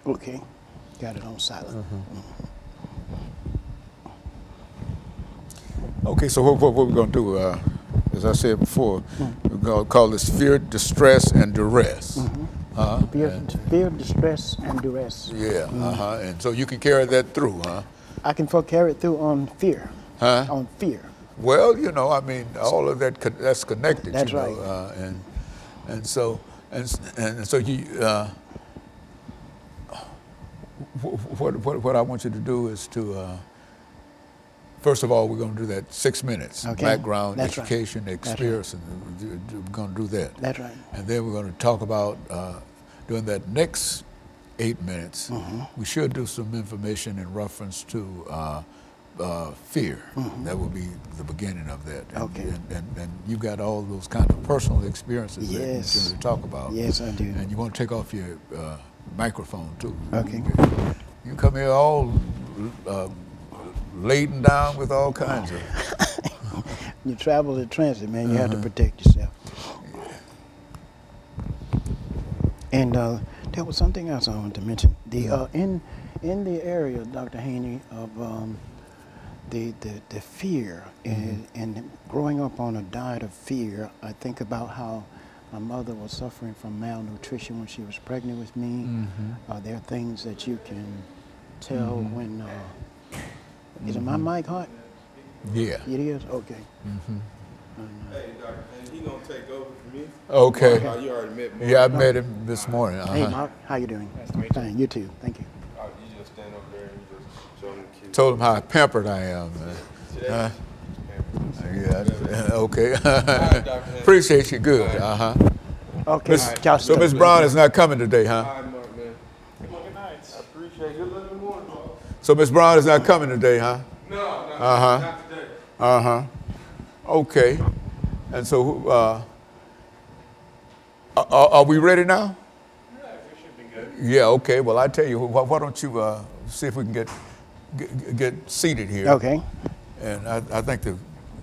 Okay. Got it on silent. Okay, so what we're going to do, as I said before, we're going to call this fear, distress, and duress. Fear, distress, and duress. Yeah, and so you can carry that through, huh? I can carry it through on fear. Huh? On fear. Well, you know, I mean, all of that's connected. That's you know, right. And so you. What I want you to do is to. First of all, we're going to do that 6 minutes, background, That's education, right. experience, and we're going to do that. That's right. And then we're going to talk about, during that next 8 minutes, we should do some information in reference to fear. That will be the beginning of that. And you've got all those kind of personal experiences that you're going to talk about. Yes, I do. And you want to take off your microphone, too. Okay. You come here all laden down with all kinds of. You travel in transit, man. You have to protect yourself. And there was something else I wanted to mention. The in the area, Dr. Haney, of the fear and growing up on a diet of fear. I think about how my mother was suffering from malnutrition when she was pregnant with me. There are things that you can tell when. Is it my mic hot? Yeah. It is? Okay. Hey, Dr. Haney, he gonna take over for me. Okay. You already met Mark. Yeah, I met him this morning. Hey, Mark, how you doing? Nice to meet you. Fine, you too. Thank you. You just stand over there and you just show them the kids. Told him how pampered I am. Yeah. Okay. Appreciate you. Good. Okay. So Miss Brown is not coming today, huh? All right, Mark, man. Good night. I appreciate it. Good luck in the morning, Mark. So Miss Brown is not coming today, huh? No, not today. Okay. And so, are we ready now? Yeah, we should be good. Yeah. Okay. Well, I tell you, why don't you see if we can get seated here? Okay. And I think the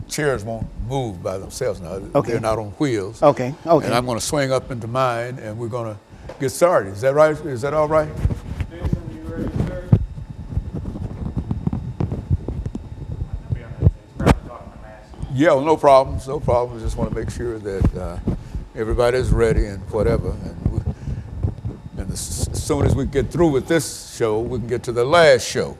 chairs won't move by themselves now. Okay. They're not on wheels. Okay. Okay. And I'm going to swing up into mine, and we're going to get started. Is that right? Is that all right? Jason, you ready, sir? I'll be on that. He's probably talking to mask. Yeah, well, no problems. No problems. Just want to make sure that everybody's ready and whatever. And as soon as we get through with this show, we can get to the last show.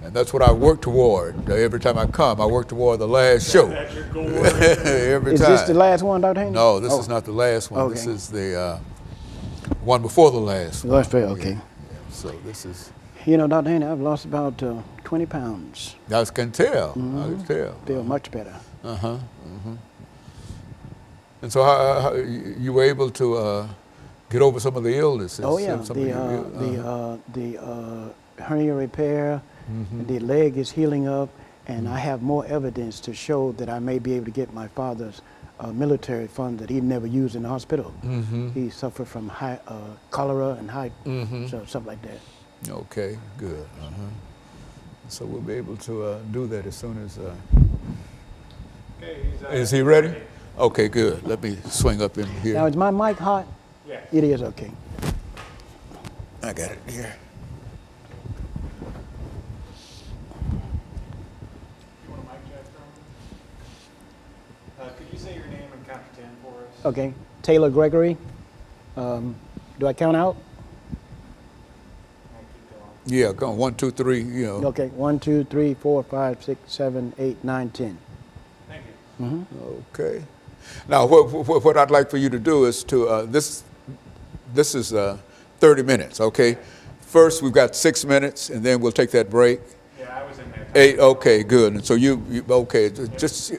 And that's what I work toward. Every time I come, I work toward the last show. That's your goal. Every Is time. this the last one, Dr. Haney? No, this is not the last one. Okay. This is the one before the last one. Last fair, okay. Yeah. So this is. You know, Dr. Haney, I've lost about 20 pounds. I can tell. I can tell. Feel much better. And so, how you were able to get over some of the illnesses? Oh yeah, some of the hernia repair, the leg is healing up, and I have more evidence to show that I may be able to get my father's military fund that he never used in the hospital. He suffered from cholera and so stuff like that. Okay, good. So we'll be able to do that as soon as. Okay, Is he ready? Okay, good. Let me swing up in here. Now, is my mic hot? Yeah. It is, okay. I got it here. You want a mic check from? Could you say your name and count to 10 for us? Okay, Taylor Gregory. Do I count out? I'll keep going. Yeah, go on. 1, 2, 3. You know. Okay, 1, 2, 3, 4, 5, 6, 7, 8, 9, 10. Thank you. Okay. Now, what I'd like for you to do is to this is 30 minutes. Okay. First, we've got 6 minutes, and then we'll take that break. Yeah, I was in there. 8. Okay, good. And so you okay? Just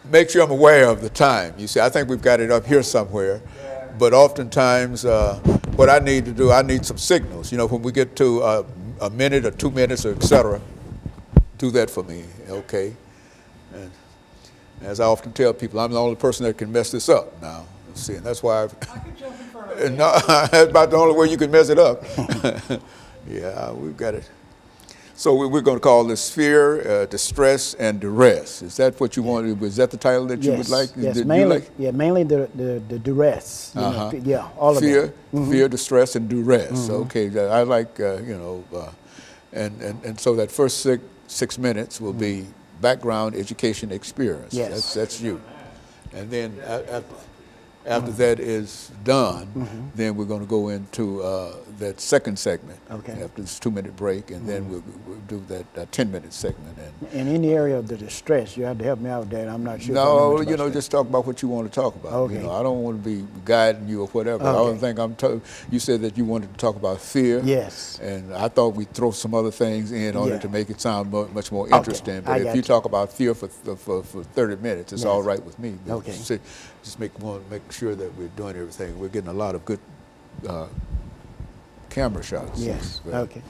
make sure I'm aware of the time. You see, I think we've got it up here somewhere. Yeah. But oftentimes, what I need to do, I need some signals. You know, when we get to a minute or 2 minutes or et cetera, do that for me, okay? And as I often tell people, I'm the only person that can mess this up now. See, and that's why I could jump in front of you. no, that's about the only way you can mess it up. Yeah, we've got it. So we're going to call this fear, distress, and duress. Is that what you wanted? Was that the title that you would like? Yes, mainly, mainly the duress. You know, yeah, all of fear, that. Fear, distress, and duress. Okay, I like, and so that first 6 minutes will be background, education, experience. Yes. That's you. And then after that is done, then we're going to go into that second segment. Okay. After this 2-minute break, and then we'll do that 10-minute segment. And in the area of the distress, you have to help me out with that. I'm not sure. No, you know, just talk about what you want to talk about. Okay. You know, I don't want to be guiding you or whatever. Okay. I don't think you said that you wanted to talk about fear. Yes. And I thought we'd throw some other things in order to make it sound much more interesting. But if you talk about fear for 30 minutes, it's all right with me. But Okay. Just make sure that we're doing everything. We're getting a lot of good camera shots. Yes. Right? Okay.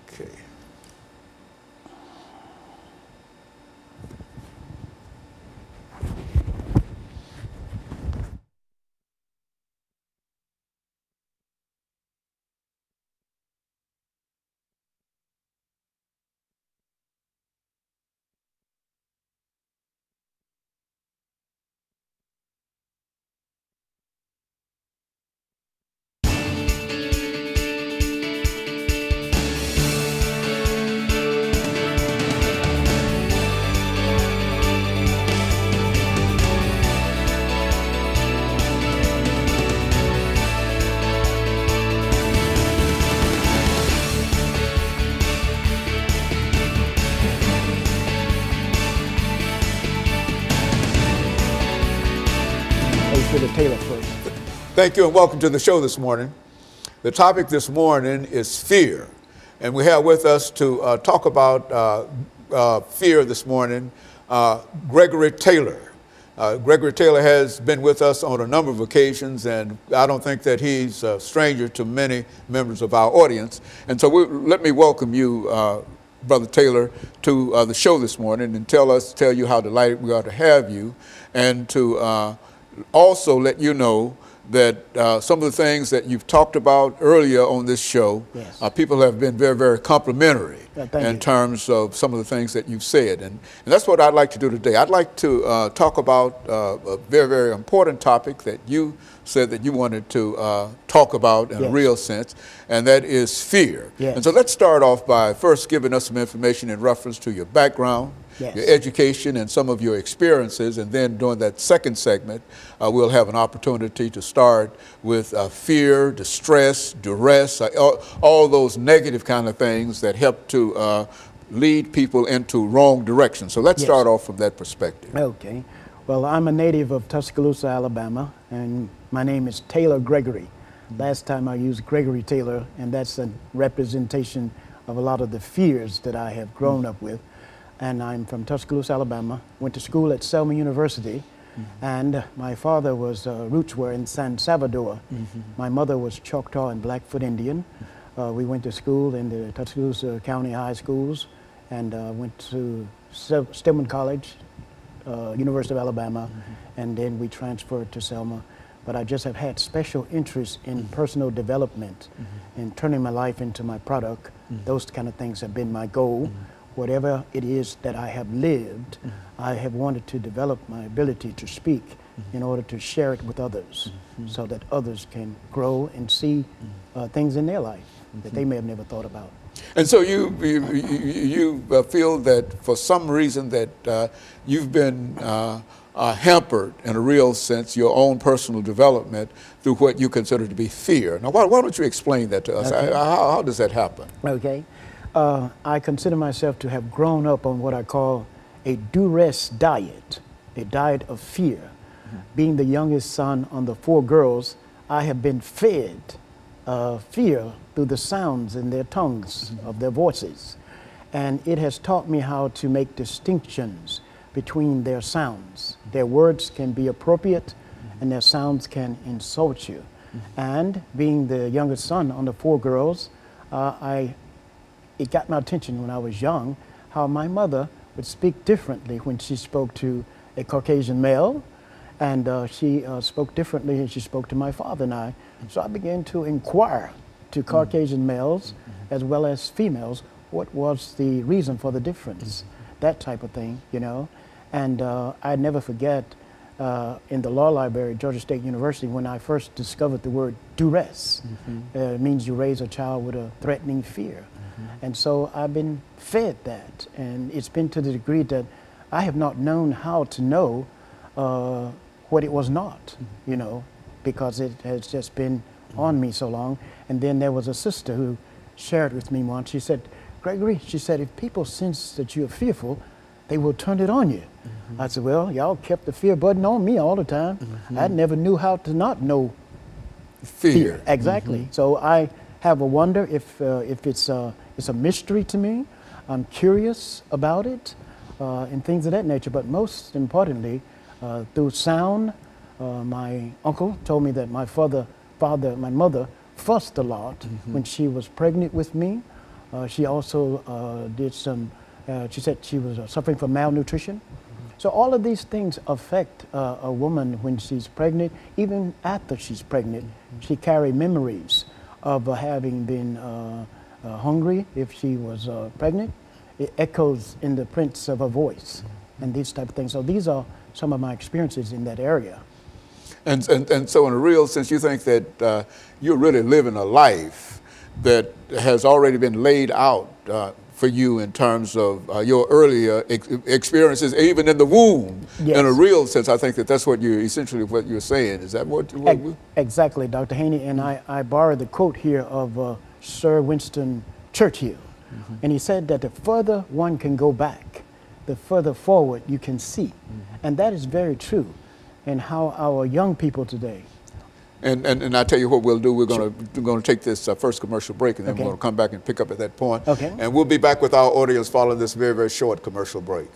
Okay. Taylor first. Thank you and welcome to the show this morning. The topic this morning is fear. And we have with us to talk about fear this morning, Gregory Taylor. Gregory Taylor has been with us on a number of occasions, and I don't think that he's a stranger to many members of our audience. And so let me welcome you, Brother Taylor, to the show this morning and tell you how delighted we are to have you, and to also let you know that some of the things that you've talked about earlier on this show, people have been very, very complimentary in terms of some of the things that you've said. And that's what I'd like to do today. I'd like to talk about a very, very important topic that you said that you wanted to talk about in a real sense, and that is fear. And so let's start off by first giving us some information in reference to your background, your education, and some of your experiences, and then during that second segment, we'll have an opportunity to start with fear, distress, duress, all those negative kind of things that help to lead people into wrong direction. So let's start off from that perspective. Okay. Well, I'm a native of Tuscaloosa, Alabama, and my name is Taylor Gregory. Last time I used Gregory Taylor, and that's a representation of a lot of the fears that I have grown up with. And I'm from Tuscaloosa, Alabama, went to school at Selma University, and my father was roots were in San Salvador. My mother was Choctaw and Blackfoot Indian. We went to school in the Tuscaloosa County High Schools, and went to Stillman College, University of Alabama, and then we transferred to Selma. But I just have had special interest in personal development and turning my life into my product. Those kind of things have been my goal. Whatever it is that I have lived, I have wanted to develop my ability to speak in order to share it with others, so that others can grow and see things in their life that they may have never thought about. And so you feel that for some reason that you've been hampered in a real sense, your own personal development through what you consider to be fear. Now, why don't you explain that to us? Okay. How does that happen? Okay. I consider myself to have grown up on what I call a duress diet, a diet of fear. Being the youngest son on the 4 girls, I have been fed fear through the sounds in their tongues of their voices. And it has taught me how to make distinctions between their sounds. Their words can be appropriate and their sounds can insult you. And being the youngest son on the 4 girls, I it got my attention when I was young, how my mother would speak differently when she spoke to a Caucasian male, and she spoke differently when she spoke to my father and I. So I began to inquire to Caucasian males as well as females, what was the reason for the difference, that type of thing, you know. And I never forget in the law library at Georgia State University when I first discovered the word duress. It means you raise a child with a threatening fear. And so I've been fed that, and it's been to the degree that I have not known how to know what it was not, you know, because it has just been on me so long. And then there was a sister who shared with me once. She said, Gregory, she said, if people sense that you're fearful, they will turn it on you. I said, well, y'all kept the fear button on me all the time. I never knew how to not know fear. Exactly. So I have a wonder if it's a mystery to me. I'm curious about it and things of that nature. But most importantly, through sound, my uncle told me that my mother fussed a lot when she was pregnant with me. She also did some, she said she was suffering from malnutrition. So all of these things affect a woman when she's pregnant. Even after she's pregnant, she carries memories of having been hungry if she was pregnant. It echoes in the prints of her voice and these type of things. So these are some of my experiences in that area. And so in a real sense, you think that you're really living a life that has already been laid out for you in terms of your earlier experiences, even in the womb. Yes. In a real sense, I think that that's what you're essentially what you're saying. Is that what exactly, Dr. Haney? And I borrowed the quote here of Sir Winston Churchill. And he said that the further one can go back, the further forward you can see. And that is very true in how our young people today. And I tell you what we'll do. We're going to take this first commercial break, and then we're going to come back and pick up at that point. Okay. And we'll be back with our audience following this very, very short commercial break.